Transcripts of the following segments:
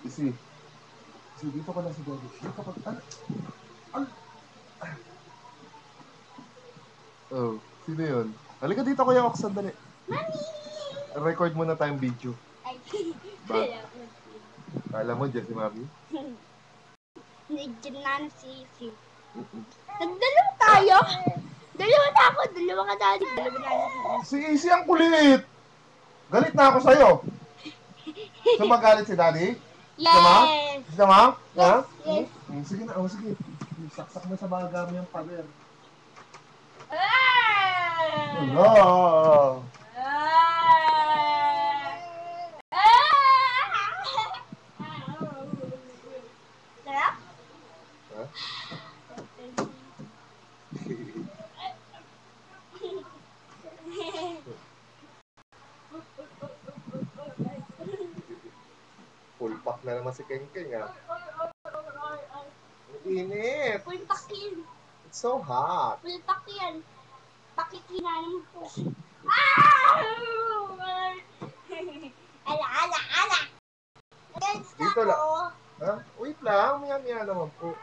Isi. Isi, dito ka lang si Daddy. Dito ka. Oh, sino yun? Halika dito, Kuya Ox, sandali. Mami! Record muna tayong video. Ay, Kala mo dyan si Mami? Nandiyan na si Isi. Nagdalawa tayo? Dalawa na ako, dalawa ka dali. Dalawa na si Isi. Si Isi ang kulit! Galit na ako sa'yo. Sumagalit si Daddy? Yes! Sama? Yes, Ha? yes. Sige na, sige. Saksak mo sa baga mo yung pader. Hello! Sarap? Ha? Full pack na naman si Kengkeng, ha? Ang init! Full pack yan. It's so hot. Full pack yan. Pakikinanin po. Ala. Dito lang. Ha? Wait lang, maya naman po.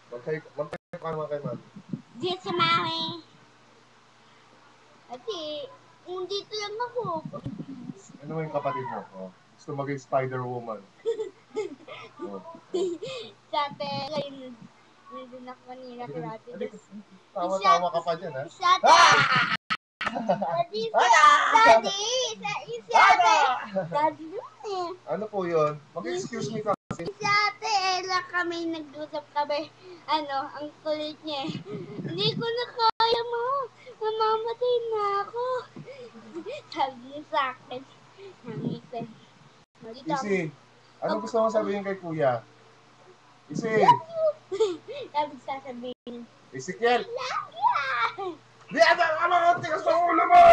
Magkayo ka naman kay Mami. Dito si Mami. Ate, dito lang ako. Ano yung kapatid mo? Oh, gusto maging Spider-Woman. Oh. Dati, ngayon, nandun ako kanina kay Ate Des. Tawa-tawa ka pa dyan, ha? Daddy! Daddy yun eh. Ano po yun? Mag-excuse me ka kasi. Si Ate Ella kami, nag-usap kami. Ang kulit niya eh. Hindi ko na kaya mo. Mamamatay na ako. Sabi niya sa akin. Nangitin. Isi, ano gusto mo sabihin kay Kuya? Isi! Sabi sasabihin. Ezekiel! Love you! Di, ano, tigas ng ulo mo!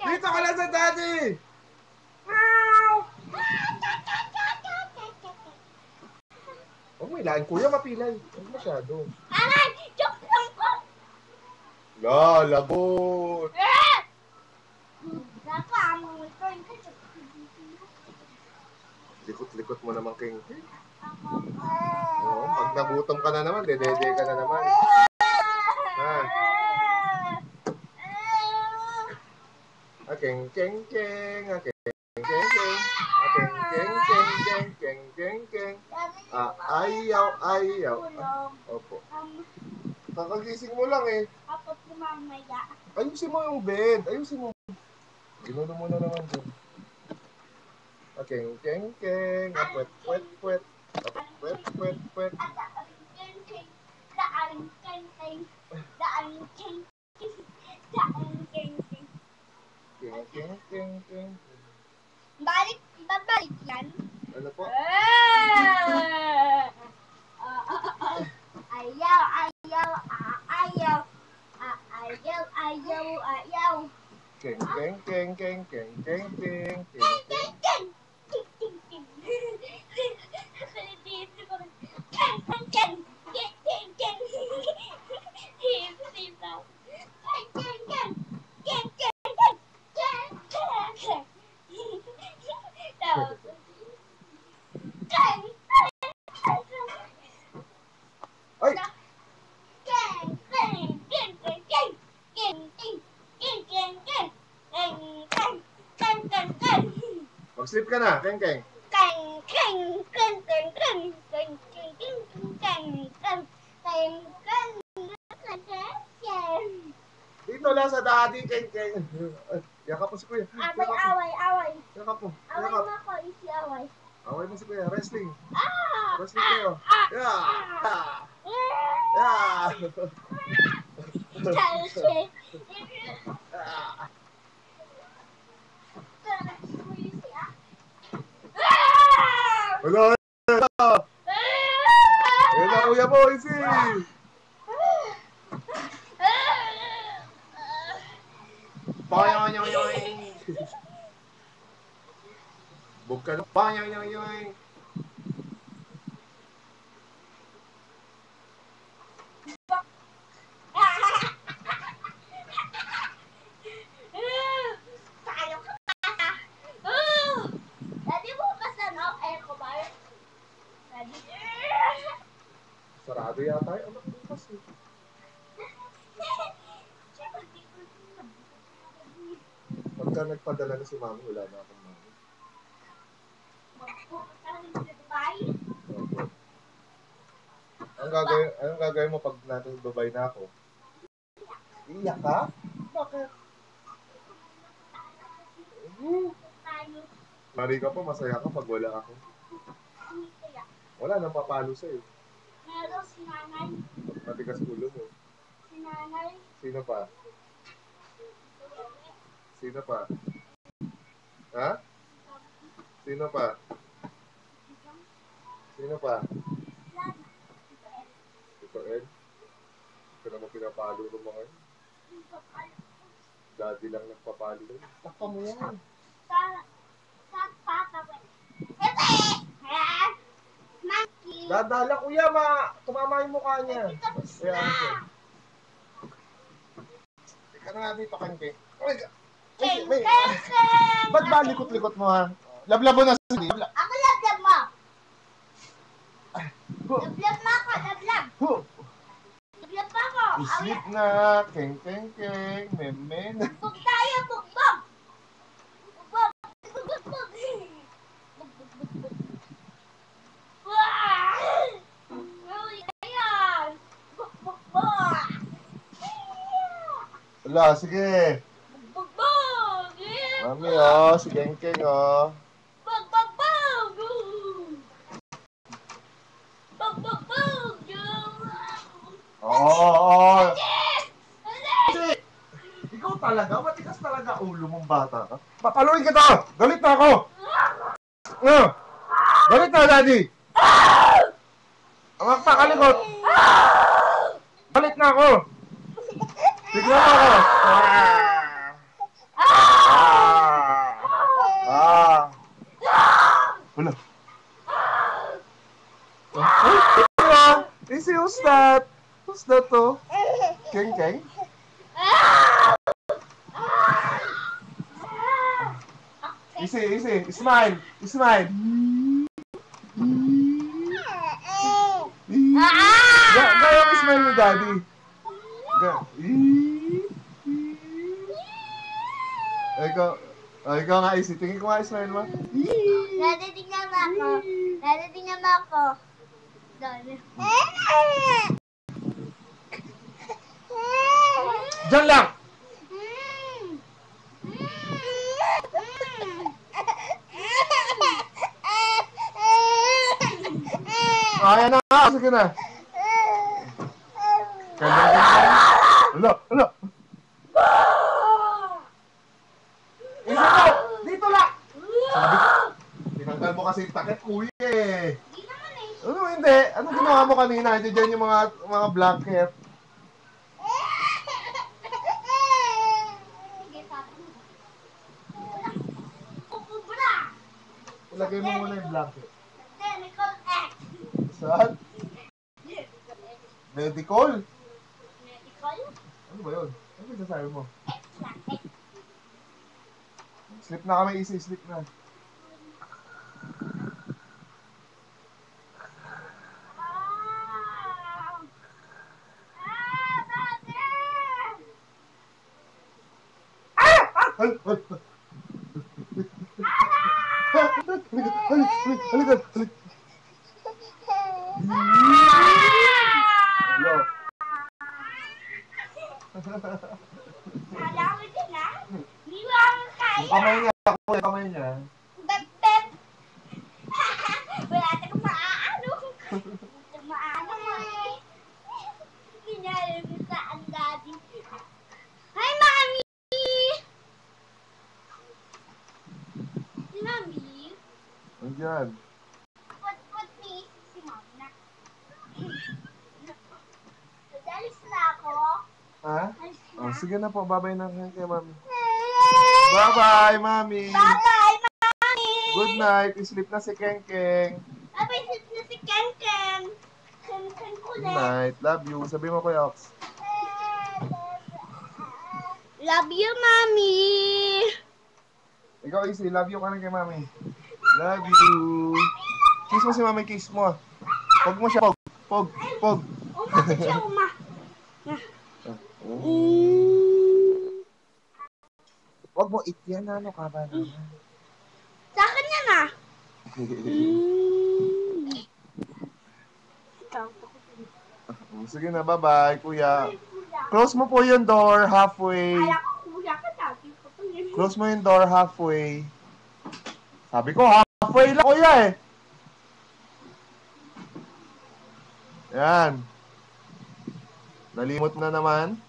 Dito ka lang sa Daddy! Huwag mo ilahin, Kuya, mapilay. Huwag masyado. Aray! Joke lang ko! Lagot! Dapat, among ito. Likot-likot mo naman, King. Oo, pag nagutom ka na naman, dedede ka na naman. Ha? Keng. Ayaw. Opo. Kakagising mo lang eh. Kapag kumamaya. Ayusin mo yung bed. Ayusin mo. Ginulo mo na naman dyan. Keng. Pwet. Pwet. Keng. Babalik yan. Ano po? Ayaw. Keng. Ay! Mag-sleep ka na, Keng. Dito lang sa Daddy, Keng. Yakap mo si Kuya. Away. Yakap mo. Away mo ako, isi away. Away mo si Kuya. Wrestling kayo. Yeah. Wala. Ayun na, Kuya mo, isi. Yoing. Bukan yoing. Kaya tayo, anak bukas eh. Pagka nagpadala na si mami, wala na akong mami. Opo. Anong gagawin mo pag natin babay na ako? Iiyak ka? Bakit? Mari ka pa, masaya ka pag wala ako. Wala nang papalo sa'yo. Meron si nanay. Matigas ulo mo. Si nanay. Sino pa? Sino pa? Ha? Sino pa? Sino pa? Ito, Ed. Ito naman pinapalo ng mga yun. Daddy lang nagpapalo yun. Takpa mo yan. Dadala, kuya, tumama yung mukha niya. Kaya ano siya. Teka na nga dito, Kanke. Ba't ba likot-likot mo, ha? Lablabo na sa Ako lablab mo. Lablab mo ako, lablab. Lablab mo ako. Isip na, keng. Men. Bugbog tayo, bugbog. Bugbog. Bugbog. Wala, sige. Bugbog. Mami, oh, si Keng, oh. Bugbog. Bugbog. Oo. Ikaw talaga, matigas talaga ulo mong bata ka. Papaluin kita! Galit na ako! Galit na, Daddy! Ang pakalikot! Galit na ako! Tignan mo ako! Wala. Easy, who's that? Who's that to? Keng? Easy. Smile. Gaya mo smile ni Daddy. Ikaw nga, Easy. Tingin ko nga smile mo. Nadatingnan mo ako. Diyan lang! Ayan na, sige na. Hala. Isa mo! Dito lang! Sabi ko, tinanggal mo kasi yung takip, kuya eh. Hindi naman eh. Ano hindi? Ano ginawa mo kanina? Ito dyan yung mga blanket. Ilagay mo muna yung blanket. Medical X. Saan? Medical? Medical? Ano ba yun? Ano ba sasabi mo? X lang. X. Sleep na kami, Easy. Sleep na. Halika. Hello. Kala mo din ah? Hindi mo ako kaya. Yung kamay niya. Bep. Wala tayong maaano. Maano mo eh. Kinala mo sa ang daddy. Hi, Mami! Si Mami? Nandiyan. What me? Si Mami na. Dalis na ako. Ha? Dalis na. Oh, sige na po. Bye-bye na kay Mami. Bye-bye, Mami. Bye-bye, Mami! Good night. Sleep na si Keng. Bye-bye, sit na si Ken. Ken Good kulit. night. Love you. Sabi mo kay Ox. Love you, Mami! Ikaw, Easy. Love you ka na kay Mami. Love you. Kiss mo si Mami. Kiss mo. Pog mo siya. Pog. Bakit siya uma? Huwag mo itiyan na, ano ka ba naman? Sa akin yan ah. Ikaw. Sige na, bye-bye, kuya. Close mo po yung door halfway. Kaya ko kuya ka dati ko to yun. Close mo yung door halfway. Sabi ko, halfway lang, kuya eh. Yan. Nalimot na naman.